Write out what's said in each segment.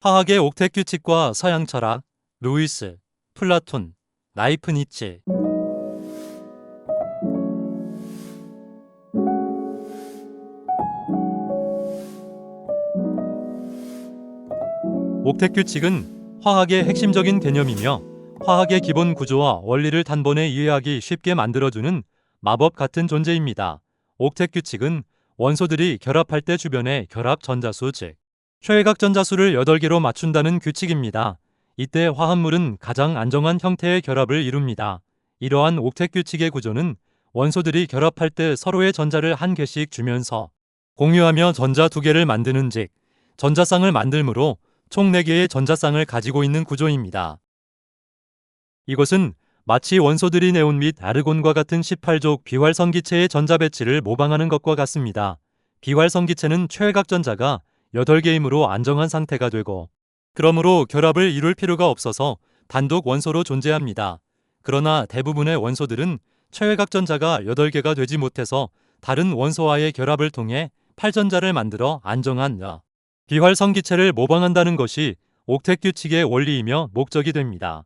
화학의 옥텟 규칙과 서양 철학, 루이스, 플라톤, 라이프니츠. 옥텟 규칙은 화학의 핵심적인 개념이며 화학의 기본 구조와 원리를 단번에 이해하기 쉽게 만들어주는 마법 같은 존재입니다. 옥텟 규칙은 원소들이 결합할 때 주변의 결합 전자수 즉 최외각 전자수를 8개로 맞춘다는 규칙입니다. 이때 화합물은 가장 안정한 형태의 결합을 이룹니다. 이러한 옥텟 규칙의 구조는 원소들이 결합할 때 서로의 전자를 한 개씩 주면서 공유하며 전자 2개를 만드는 즉 전자쌍을 만들므로 총 4개의 전자쌍을 가지고 있는 구조입니다. 이것은 마치 원소들이 네온 및 아르곤과 같은 18족 비활성기체의 전자 배치를 모방하는 것과 같습니다. 비활성기체는 최외각 전자가 8개이므로 안정한 상태가 되고 그러므로 결합을 이룰 필요가 없어서 단독 원소로 존재합니다. 그러나 대부분의 원소들은 최외각 전자가 8개가 되지 못해서 다른 원소와의 결합을 통해 8전자를 만들어 안정한 비활성기체를 모방한다는 것이 옥텟 규칙의 원리이며 목적이 됩니다.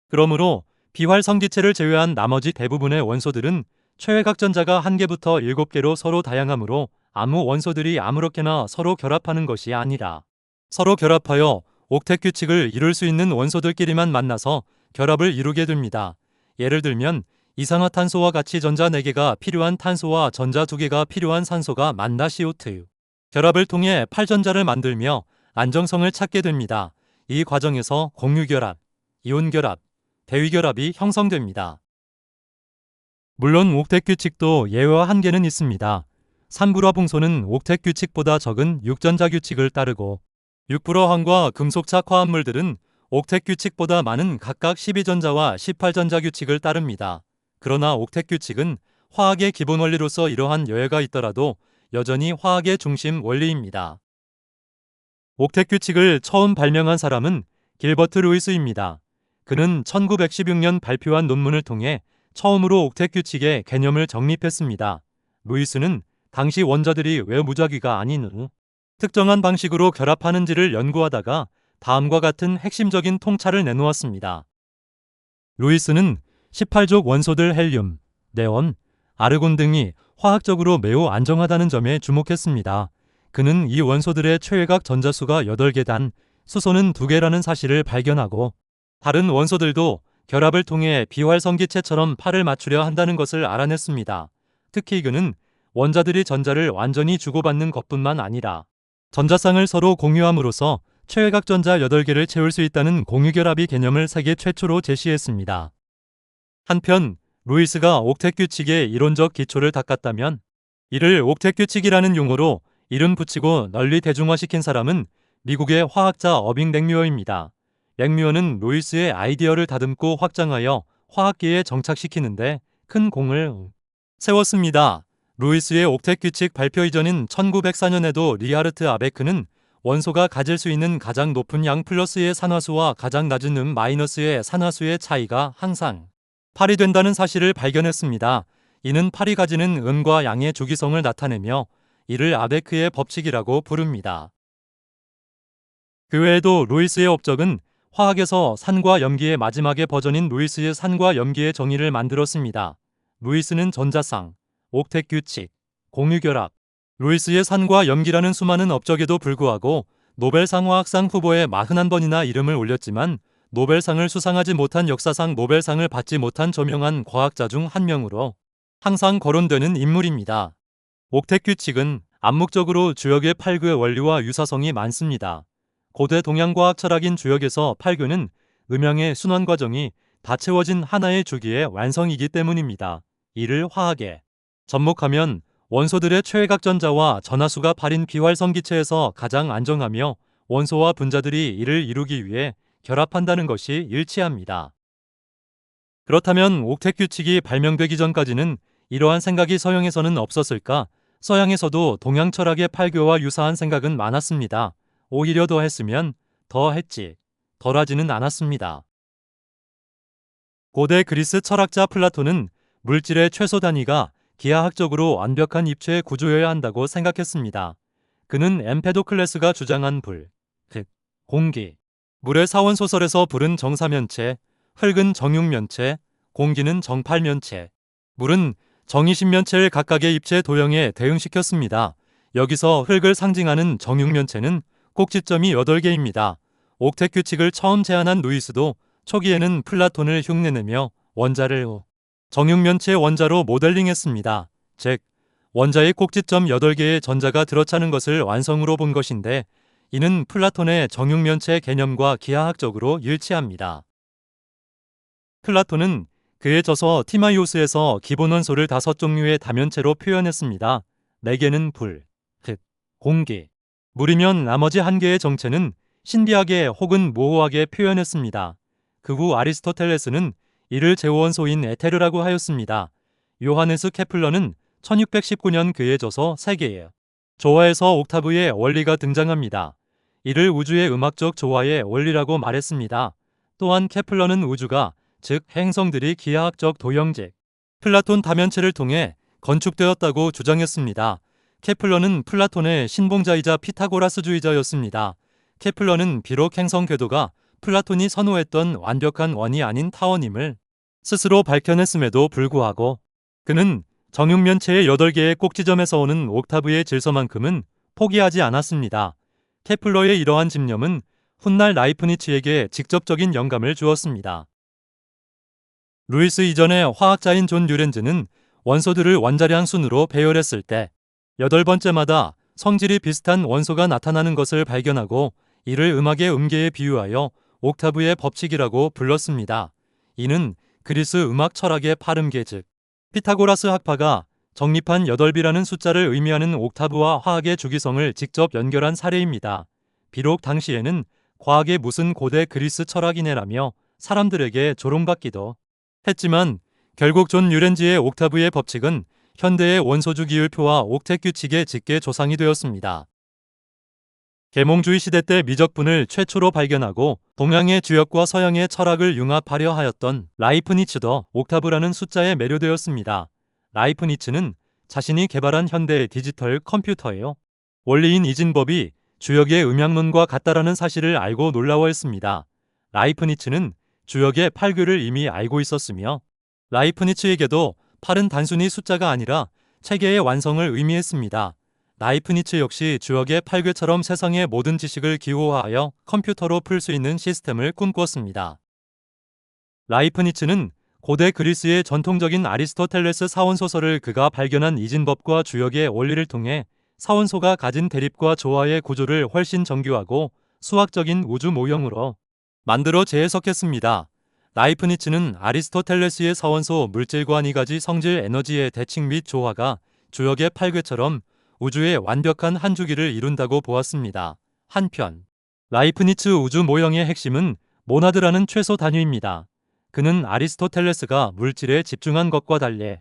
그러므로 비활성기체를 제외한 나머지 대부분의 원소들은 최외각 전자가 1개부터 7개로 서로 다양하므로 아무 원소들이 아무렇게나 서로 결합하는 것이 아니라 서로 결합하여 옥텟 규칙을 이룰 수 있는 원소들끼리만 만나서 결합을 이루게 됩니다. 예를 들면 이산화탄소와 같이 전자 4개가 필요한 탄소와 전자 2개가 필요한 산소가 만나 CO2 결합을 통해 8전자를 만들며 안정성을 찾게 됩니다. 이 과정에서 공유결합, 이온결합, 대위결합이 형성됩니다. 물론 옥텟 규칙도 예외와 한계는 있습니다. 산불화 풍소는 옥텟 규칙보다 적은 6전자 규칙을 따르고 육불화황과 금속착 화합물들은 옥텟 규칙보다 많은 각각 12전자와 18전자 규칙을 따릅니다. 그러나 옥텟 규칙은 화학의 기본 원리로서 이러한 여해가 있더라도 여전히 화학의 중심 원리입니다. 옥텟 규칙을 처음 발명한 사람은 길버트 루이스입니다. 그는 1916년 발표한 논문을 통해 처음으로 옥텟 규칙의 개념을 정립했습니다. 루이스는 당시 원자들이 왜 무작위가 아닌 특정한 방식으로 결합하는지를 연구하다가 다음과 같은 핵심적인 통찰을 내놓았습니다. 루이스는 18족 원소들 헬륨, 네온, 아르곤 등이 화학적으로 매우 안정하다는 점에 주목했습니다. 그는 이 원소들의 최외각 전자수가 8개단, 수소는 2개라는 사실을 발견하고 다른 원소들도 결합을 통해 비활성기체처럼 팔을 맞추려 한다는 것을 알아냈습니다. 특히 그는 원자들이 전자를 완전히 주고받는 것뿐만 아니라 전자쌍을 서로 공유함으로써 최외각 전자 8개를 채울 수 있다는 공유결합의 개념을 세계 최초로 제시했습니다. 한편 루이스가 옥텟 규칙의 이론적 기초를 닦았다면 이를 옥텟 규칙이라는 용어로 이름 붙이고 널리 대중화시킨 사람은 미국의 화학자 어빙 렉뮤어입니다. 렉뮤어는 루이스의 아이디어를 다듬고 확장하여 화학계에 정착시키는데 큰 공을 세웠습니다. 루이스의 옥텟 규칙 발표 이전인 1904년에도 리하르트 아베크는 원소가 가질 수 있는 가장 높은 양 플러스의 산화수와 가장 낮은 마이너스의 산화수의 차이가 항상 8이 된다는 사실을 발견했습니다. 이는 8이 가지는 음과 양의 주기성을 나타내며 이를 아베크의 법칙이라고 부릅니다. 그 외에도 루이스의 업적은 화학에서 산과 염기의 마지막의 버전인 루이스의 산과 염기의 정의를 만들었습니다. 루이스는 전자쌍, 옥텟 규칙, 공유결합, 루이스의 산과 염기라는 수많은 업적에도 불구하고 노벨상 화학상 후보에 41번이나 이름을 올렸지만 노벨상을 수상하지 못한 역사상 노벨상을 받지 못한 저명한 과학자 중 한 명으로 항상 거론되는 인물입니다. 옥텟 규칙은 암묵적으로 주역의 8교의 원리와 유사성이 많습니다. 고대 동양과학 철학인 주역에서 8교는 음양의 순환 과정이 다 채워진 하나의 주기의 완성이기 때문입니다. 이를 화학에 접목하면 원소들의 최외각 전자와 전하수가 8인 비활성기체에서 가장 안정하며 원소와 분자들이 이를 이루기 위해 결합한다는 것이 일치합니다. 그렇다면 옥텟 규칙이 발명되기 전까지는 이러한 생각이 서양에서는 없었을까? 서양에서도 동양 철학의 8교와 유사한 생각은 많았습니다. 오히려 더 했으면 더 했지, 덜하지는 않았습니다. 고대 그리스 철학자 플라톤은 물질의 최소 단위가 기하학적으로 완벽한 입체의 구조여야 한다고 생각했습니다. 그는 엠페도클레스가 주장한 불, 공기. 물의 사원소설에서 불은 정사면체, 흙은 정육면체, 공기는 정팔면체. 물은 정이십면체를 각각의 입체 도형에 대응시켰습니다. 여기서 흙을 상징하는 정육면체는 꼭지점이 8개입니다. 옥텟 규칙을 처음 제안한 루이스도 초기에는 플라톤을 흉내내며 원자를 정육면체 원자로 모델링했습니다. 즉, 원자의 꼭지점 8개의 전자가 들어차는 것을 완성으로 본 것인데, 이는 플라톤의 정육면체 개념과 기하학적으로 일치합니다. 플라톤은 그의 저서 티마이오스에서 기본 원소를 5종류의 다면체로 표현했습니다. 4개는 불, 흙, 공기, 물이면 나머지 1개의 정체는 신비하게 혹은 모호하게 표현했습니다. 그 후 아리스토텔레스는 이를 제원소인 에테르라고 하였습니다. 요하네스 케플러는 1619년 그의 저서 세계의 조화에서 옥타브의 원리가 등장합니다. 이를 우주의 음악적 조화의 원리라고 말했습니다. 또한 케플러는 우주가, 즉 행성들이 기하학적 도형적 플라톤 다면체를 통해 건축되었다고 주장했습니다. 케플러는 플라톤의 신봉자이자 피타고라스주의자였습니다. 케플러는 비록 행성 궤도가 플라톤이 선호했던 완벽한 원이 아닌 타원임을 스스로 밝혀냈음에도 불구하고 그는 정육면체의 8개의 꼭지점에서 오는 옥타브의 질서만큼은 포기하지 않았습니다. 케플러의 이러한 집념은 훗날 라이프니츠에게 직접적인 영감을 주었습니다. 루이스 이전의 화학자인 존 뉴렌즈는 원소들을 원자량 순으로 배열했을 때 8번째마다 성질이 비슷한 원소가 나타나는 것을 발견하고 이를 음악의 음계에 비유하여 옥타브의 법칙이라고 불렀습니다. 이는 그리스 음악 철학의 파름계 즉 피타고라스 학파가 정립한 8이라는 숫자를 의미하는 옥타브와 화학의 주기성을 직접 연결한 사례입니다. 비록 당시에는 과학의 무슨 고대 그리스 철학이네라며 사람들에게 조롱받기도 했지만 결국 존 뉴렌즈의 옥타브의 법칙은 현대의 원소주 기율표와 옥텟 규칙의 직계 조상이 되었습니다. 계몽주의 시대 때 미적분을 최초로 발견하고 동양의 주역과 서양의 철학을 융합하려 하였던 라이프니츠도 옥타브라는 숫자에 매료되었습니다. 라이프니츠는 자신이 개발한 현대의 디지털 컴퓨터의 원리인 이진법이 주역의 음양론과 같다라는 사실을 알고 놀라워했습니다. 라이프니츠는 주역의 8규를 이미 알고 있었으며 라이프니츠에게도 8은 단순히 숫자가 아니라 체계의 완성을 의미했습니다. 라이프니츠 역시 주역의 8궤처럼 세상의 모든 지식을 기호화하여 컴퓨터로 풀 수 있는 시스템을 꿈꾸었습니다. 라이프니츠는 고대 그리스의 전통적인 아리스토텔레스 사원소설을 그가 발견한 이진법과 주역의 원리를 통해 사원소가 가진 대립과 조화의 구조를 훨씬 정교하고 수학적인 우주 모형으로 만들어 재해석했습니다. 라이프니츠는 아리스토텔레스의 사원소 물질과 2가지 성질 에너지의 대칭 및 조화가 주역의 8궤처럼 우주의 완벽한 한 주기를 이룬다고 보았습니다. 한편 라이프니츠 우주 모형의 핵심은 모나드라는 최소 단위입니다. 그는 아리스토텔레스가 물질에 집중한 것과 달리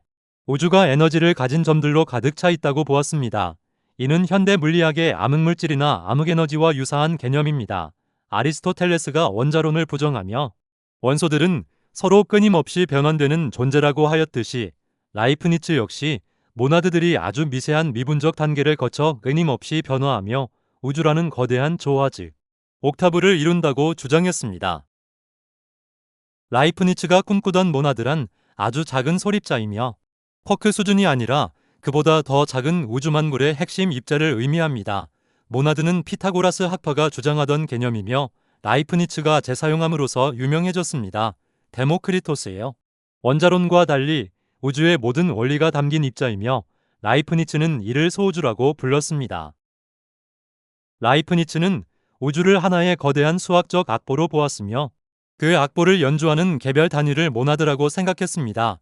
우주가 에너지를 가진 점들로 가득 차 있다고 보았습니다. 이는 현대 물리학의 암흑물질이나 암흑에너지와 유사한 개념입니다. 아리스토텔레스가 원자론을 부정하며 원소들은 서로 끊임없이 변환되는 존재라고 하였듯이 라이프니츠 역시 모나드들이 아주 미세한 미분적 단계를 거쳐 끊임없이 변화하며 우주라는 거대한 조화 즉 옥타브를 이룬다고 주장했습니다. 라이프니츠가 꿈꾸던 모나드란 아주 작은 소립자이며 쿼크 수준이 아니라 그보다 더 작은 우주만물의 핵심 입자를 의미합니다. 모나드는 피타고라스 학파가 주장하던 개념이며 라이프니츠가 재사용함으로써 유명해졌습니다. 데모크리토스예요. 원자론과 달리 우주의 모든 원리가 담긴 입자이며 라이프니츠는 이를 소우주라고 불렀습니다. 라이프니츠는 우주를 하나의 거대한 수학적 악보로 보았으며 그 악보를 연주하는 개별 단위를 모나드라고 생각했습니다.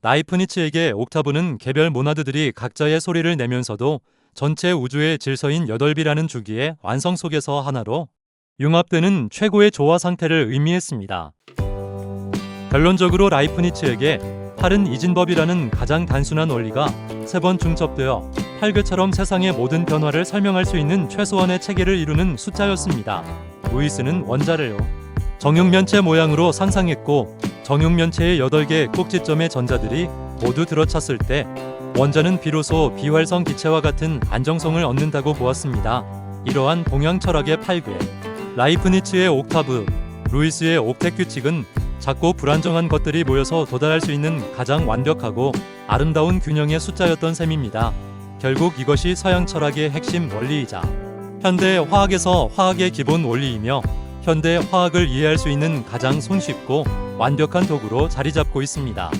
라이프니츠에게 옥타브는 개별 모나드들이 각자의 소리를 내면서도 전체 우주의 질서인 8이라는 주기의 완성 속에서 하나로 융합되는 최고의 조화 상태를 의미했습니다. 결론적으로 라이프니츠에게 8은 이진법이라는 가장 단순한 원리가 3번 중첩되어 8궤처럼 세상의 모든 변화를 설명할 수 있는 최소한의 체계를 이루는 숫자였습니다. 루이스는 원자를 정육면체 모양으로 상상했고 정육면체의 8개의 꼭지점의 전자들이 모두 들어찼을 때 원자는 비로소 비활성 기체와 같은 안정성을 얻는다고 보았습니다. 이러한 동양 철학의 8궤 라이프니츠의 옥타브, 루이스의 옥텟 규칙은 작고 불안정한 것들이 모여서 도달할 수 있는 가장 완벽하고 아름다운 균형의 숫자였던 셈입니다. 결국 이것이 서양 철학의 핵심 원리이자 현대 화학에서 화학의 기본 원리이며 현대 화학을 이해할 수 있는 가장 손쉽고 완벽한 도구로 자리 잡고 있습니다.